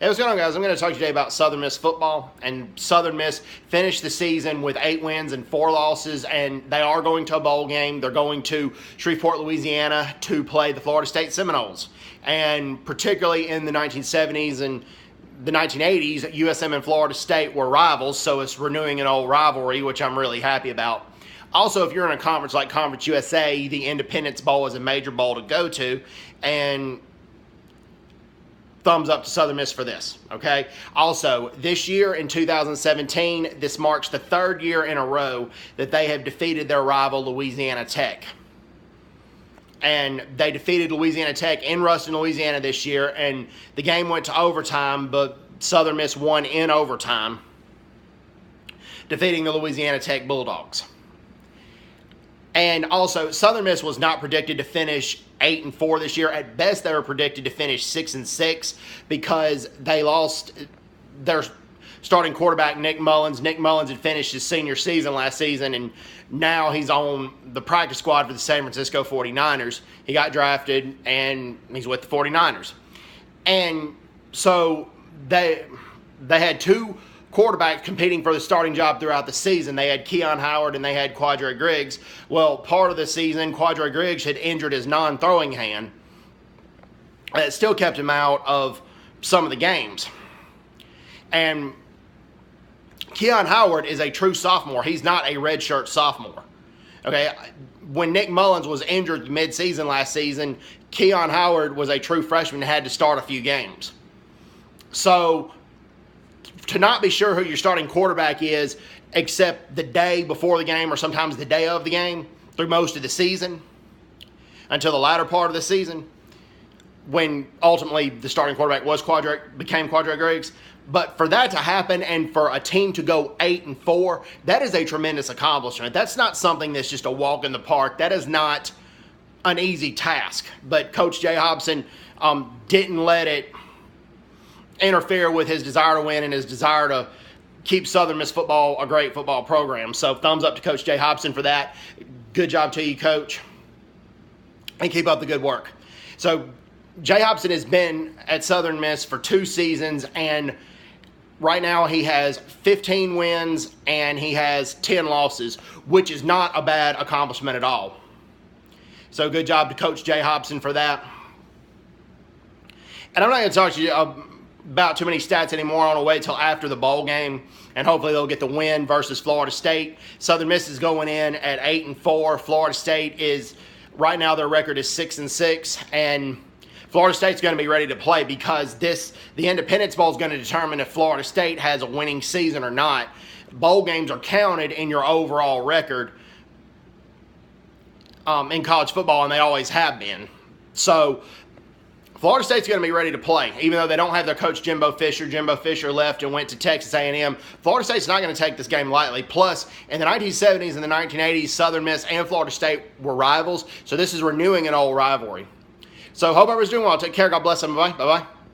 Hey, what's going on, guys? I'm going to talk today about Southern Miss football. And Southern Miss finished the season with 8 wins and 4 losses, and they are going to a bowl game. They're going to Shreveport, Louisiana to play the Florida State Seminoles. And particularly in the 1970s and the 1980s, USM and Florida State were rivals, so it's renewing an old rivalry, which I'm really happy about. Also, if you're in a conference like Conference USA, the Independence Bowl is a major bowl to go to, and thumbs up to Southern Miss for this, okay? Also, this year in 2017, this marks the 3rd year in a row that they have defeated their rival, Louisiana Tech. And they defeated Louisiana Tech in Ruston, Louisiana this year, and the game went to overtime, but Southern Miss won in overtime, defeating the Louisiana Tech Bulldogs. And also, Southern Miss was not predicted to finish 8-4 this year. At best, they were predicted to finish 6-6 because they lost their starting quarterback, Nick Mullins. Nick Mullins had finished his senior season last season, and now he's on the practice squad for the San Francisco 49ers. He got drafted, and he's with the 49ers. And so they had 2 quarterbacks competing for the starting job throughout the season. They had Keon Howard and they had Quadre Griggs. Well, part of the season, Quadre Griggs had injured his non-throwing hand. It still kept him out of some of the games. And Keon Howard is a true sophomore. He's not a redshirt sophomore. Okay, when Nick Mullins was injured mid-season last season, Keon Howard was a true freshman and had to start a few games. So to not be sure who your starting quarterback is except the day before the game or sometimes the day of the game through most of the season until the latter part of the season when ultimately the starting quarterback became Quadre Griggs. But for that to happen and for a team to go 8-4, that is a tremendous accomplishment. That's not something that's just a walk in the park. That is not an easy task. But Coach Jay Hobson didn't let it interfere with his desire to win and his desire to keep Southern Miss football a great football program. So thumbs up to Coach Jay Hobson for that. Good job to you, Coach. And keep up the good work. So Jay Hobson has been at Southern Miss for 2 seasons, and right now he has 15 wins and he has 10 losses, which is not a bad accomplishment at all. So good job to Coach Jay Hobson for that. And I'm not going to talk to you about too many stats anymore. I want to wait till after the bowl game, and hopefully they'll get the win versus Florida State. Southern Miss is going in at 8-4. Florida State is, right now their record is 6-6, and Florida State's going to be ready to play because the Independence Bowl is going to determine if Florida State has a winning season or not. Bowl games are counted in your overall record in college football, and they always have been. So Florida State's going to be ready to play, even though they don't have their coach Jimbo Fisher. Jimbo Fisher left and went to Texas A&M. Florida State's not going to take this game lightly. Plus, in the 1970s and the 1980s, Southern Miss and Florida State were rivals, so this is renewing an old rivalry. So hope everyone's doing well. Take care. God bless them. Bye-bye. Bye-bye.